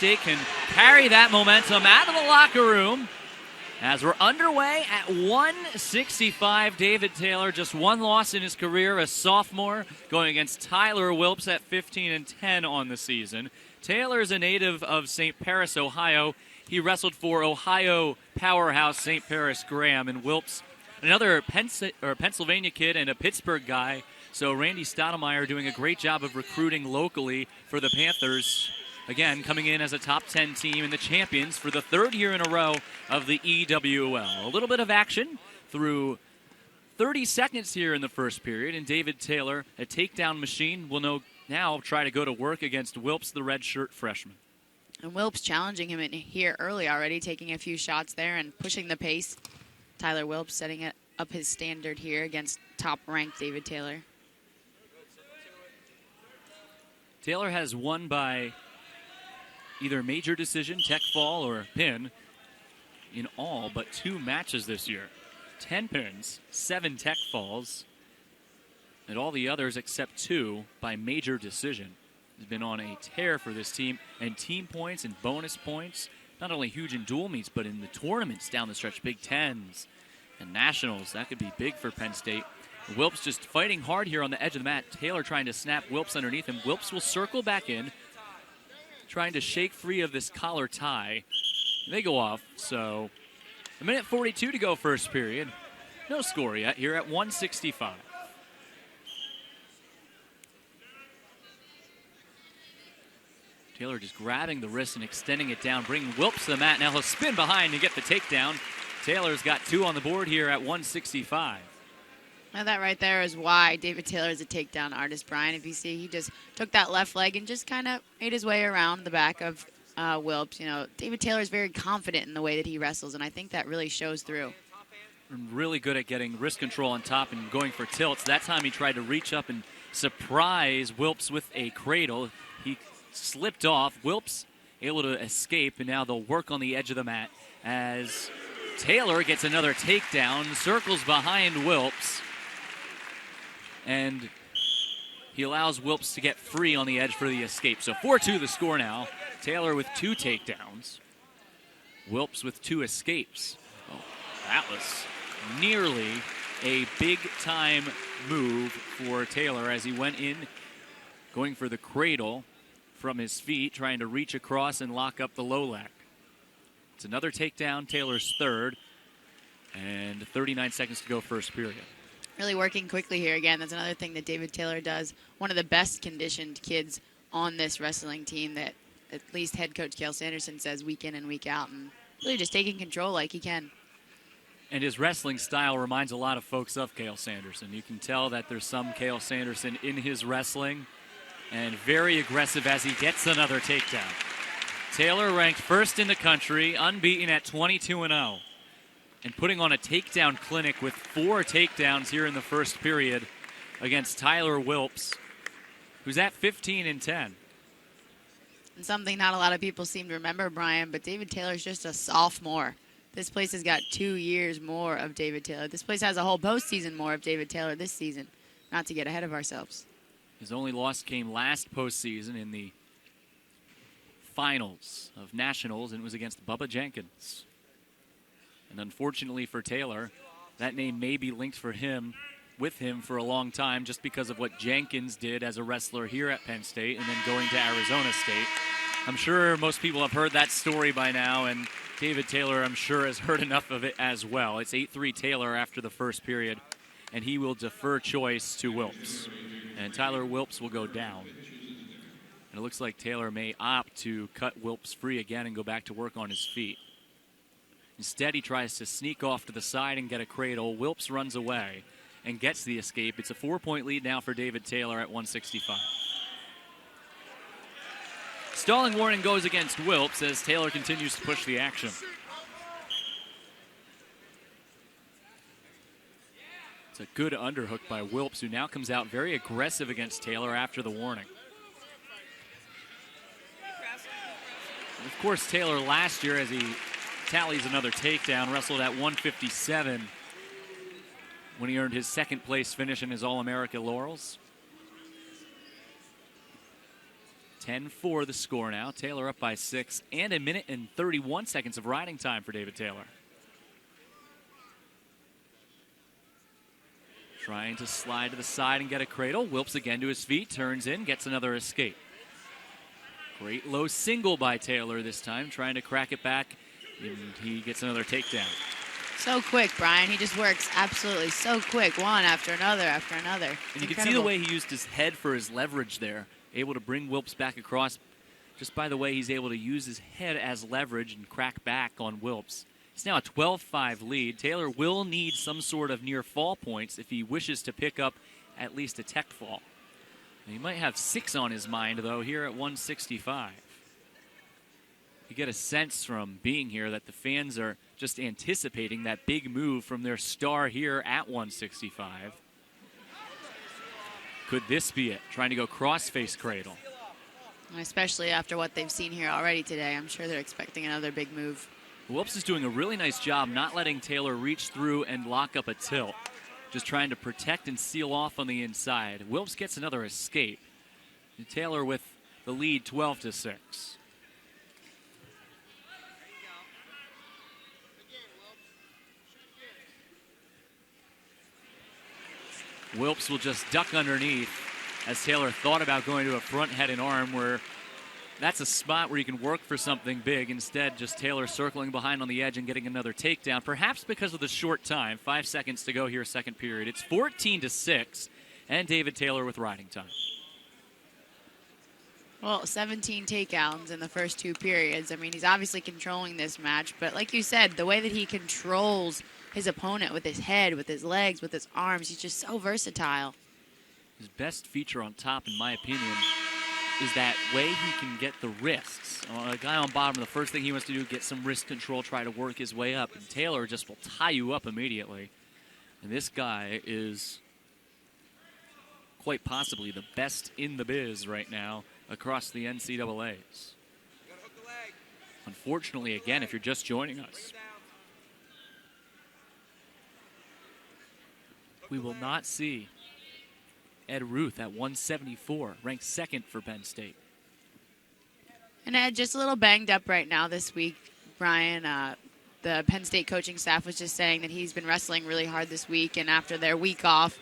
State can carry that momentum out of the locker room. As we're underway at 165, David Taylor, just one loss in his career, a sophomore, going against Tyler Wilps at 15-10 on the season. Taylor's a native of St. Paris, Ohio. He wrestled for Ohio powerhouse St. Paris Graham, and Wilps, another Pennsylvania kid and a Pittsburgh guy. So Randy Stoudemire doing a great job of recruiting locally for the Panthers. Again, coming in as a top 10 team and the champions for the third year in a row of the EWL. A little bit of action through 30 seconds here in the first period, and David Taylor, a takedown machine, will now try to go to work against Wilps, the redshirt freshman. And Wilps challenging him in here early already, taking a few shots there and pushing the pace. Tyler Wilps setting up his standard here against top-ranked David Taylor. Taylor has won by either major decision, tech fall, or pin in all but 2 matches this year. 10 pins, 7 tech falls, and all the others except 2 by major decision. He's been on a tear for this team, and team points and bonus points, not only huge in dual meets, but in the tournaments down the stretch, Big Tens and Nationals. That could be big for Penn State. Wilps just fighting hard here on the edge of the mat. Taylor trying to snap Wilps underneath him. Wilps will circle back in, trying to shake free of this collar tie. They go off, so a minute 42 to go first period. No score yet here at 165. Taylor just grabbing the wrist and extending it down, bringing Wilps to the mat. Now he'll spin behind and get the takedown. Taylor's got 2 on the board here at 165. Now that right there is why David Taylor is a takedown artist, Brian. If you see, he just took that left leg and just kind of made his way around the back of Wilps. You know, David Taylor is very confident in the way that he wrestles, and I think that really shows through. Really good at getting wrist control on top and going for tilts. That time he tried to reach up and surprise Wilps with a cradle. He slipped off. Wilps able to escape, and now they'll work on the edge of the mat as Taylor gets another takedown, circles behind Wilps, and he allows Wilps to get free on the edge for the escape. So 4-2 the score now. Taylor with 2 takedowns. Wilps with 2 escapes. Oh, that was nearly a big-time move for Taylor as he went in, going for the cradle from his feet, trying to reach across and lock up the low leg. It's another takedown, Taylor's third, and 39 seconds to go first period. Really working quickly here again. That's another thing that David Taylor does. One of the best conditioned kids on this wrestling team that at least head coach Cale Sanderson says week in and week out, and really just taking control like he can. And his wrestling style reminds a lot of folks of Cale Sanderson. You can tell that there's some Cale Sanderson in his wrestling, and very aggressive as he gets another takedown. Taylor ranked first in the country, unbeaten at 22-0. And putting on a takedown clinic with 4 takedowns here in the first period against Tyler Wilps, who's at 15-10. And something not a lot of people seem to remember, Brian, but David Taylor's just a sophomore. This place has got 2 years more of David Taylor. This place has a whole postseason more of David Taylor this season, not to get ahead of ourselves. His only loss came last postseason in the finals of Nationals, and it was against Bubba Jenkins. And unfortunately for Taylor, that name may be linked with him for a long time just because of what Jenkins did as a wrestler here at Penn State and then going to Arizona State. I'm sure most people have heard that story by now, and David Taylor, I'm sure, has heard enough of it as well. It's 8-3 Taylor after the first period, and he will defer choice to Wilps. And Tyler Wilps will go down. And it looks like Taylor may opt to cut Wilps free again and go back to work on his feet. Instead, he tries to sneak off to the side and get a cradle. Wilps runs away and gets the escape. It's a 4-point lead now for David Taylor at 165. Stalling warning goes against Wilps as Taylor continues to push the action. It's a good underhook by Wilps, who now comes out very aggressive against Taylor after the warning. Of course, Taylor last year, as he tallies another takedown, wrestled at 157 when he earned his second place finish in his All-America laurels. 10-4 the score now. Taylor up by 6, and 1 minute and 31 seconds of riding time for David Taylor. Trying to slide to the side and get a cradle. Wilps again to his feet, turns in, gets another escape. Great low single by Taylor this time, trying to crack it back, and he gets another takedown. So quick, Brian. He just works absolutely so quick, one after another after another. And you can see the way he used his head for his leverage there, able to bring Wilps back across just by the way he's able to use his head as leverage and crack back on Wilps. It's now a 12-5 lead. Taylor will need some sort of near fall points if he wishes to pick up at least a tech fall. He might have 6 on his mind, though, here at 165. You get a sense from being here that the fans are just anticipating that big move from their star here at 165. Could this be it? Trying to go cross-face cradle. Especially after what they've seen here already today. I'm sure they're expecting another big move. Wilps is doing a really nice job not letting Taylor reach through and lock up a tilt. Just trying to protect and seal off on the inside. Wilps gets another escape. And Taylor with the lead 12-6. Wilps will just duck underneath as Taylor thought about going to a front head and arm, where that's a spot where you can work for something big. Instead, just Taylor circling behind on the edge and getting another takedown, perhaps because of the short time. 5 seconds to go here, second period. It's 14-6, and David Taylor with riding time. Well, 17 takedowns in the first 2 periods. I mean, he's obviously controlling this match, but like you said, the way that he controls his opponent with his head, with his legs, with his arms, he's just so versatile. His best feature on top, in my opinion, is that way he can get the wrists. A guy on bottom, the first thing he wants to do, get some wrist control, try to work his way up. And Taylor just will tie you up immediately. And this guy is quite possibly the best in the biz right now across the NCAAs. Unfortunately, again, if you're just joining us, we will not see Ed Ruth at 174, ranked 2nd for Penn State. And Ed, just a little banged up right now this week, Brian. The Penn State coaching staff was just saying that he's been wrestling really hard this week, and after their week off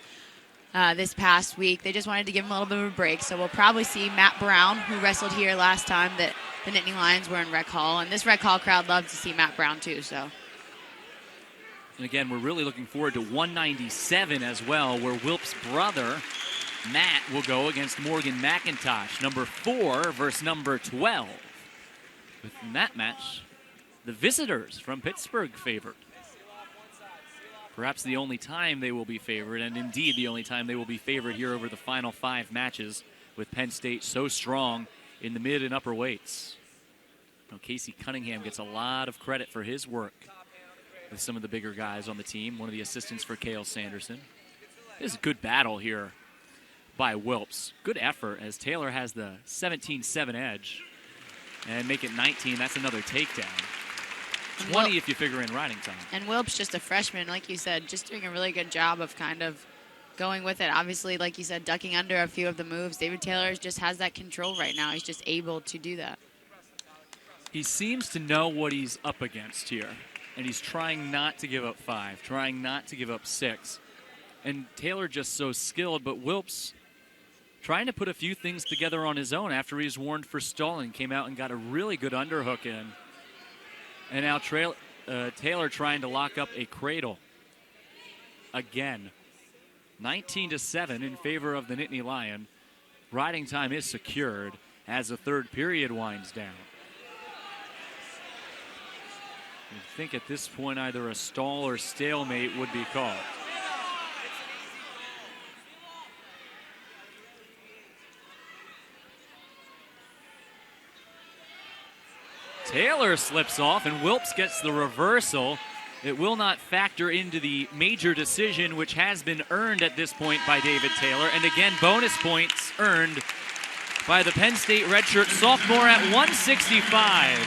this past week, they just wanted to give him a little bit of a break. So we'll probably see Matt Brown, who wrestled here last time that the Nittany Lions were in Rec Hall, and this Rec Hall crowd loved to see Matt Brown too. So. And again, we're really looking forward to 197 as well, where Wilps' brother, Matt, will go against Morgan McIntosh, number 4 versus number 12. Within that match, the visitors from Pittsburgh favored. Perhaps the only time they will be favored, and indeed the only time they will be favored here over the final 5 matches, with Penn State so strong in the mid and upper weights. Now, Casey Cunningham gets a lot of credit for his work with some of the bigger guys on the team, one of the assistants for Cale Sanderson. This is a good battle here by Wilps. Good effort as Taylor has the 17-7 edge. And make it 19, that's another takedown. 20 if you figure in riding time. And Wilps, just a freshman, like you said, just doing a really good job of kind of going with it. Obviously, like you said, ducking under a few of the moves. David Taylor just has that control right now. He's just able to do that. He seems to know what he's up against here. And he's trying not to give up 5, trying not to give up 6. And Taylor just so skilled, but Wilps trying to put a few things together on his own after he was warned for stalling. Came out and got a really good underhook in. And now Taylor trying to lock up a cradle. Again, 19-7 in favor of the Nittany Lion. Riding time is secured as the third period winds down. I think at this point either a stall or stalemate would be called. Taylor slips off and Wilps gets the reversal. It will not factor into the major decision, which has been earned at this point by David Taylor. And again, bonus points earned by the Penn State redshirt sophomore at 165.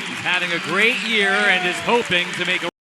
He's having a great year and is hoping to make a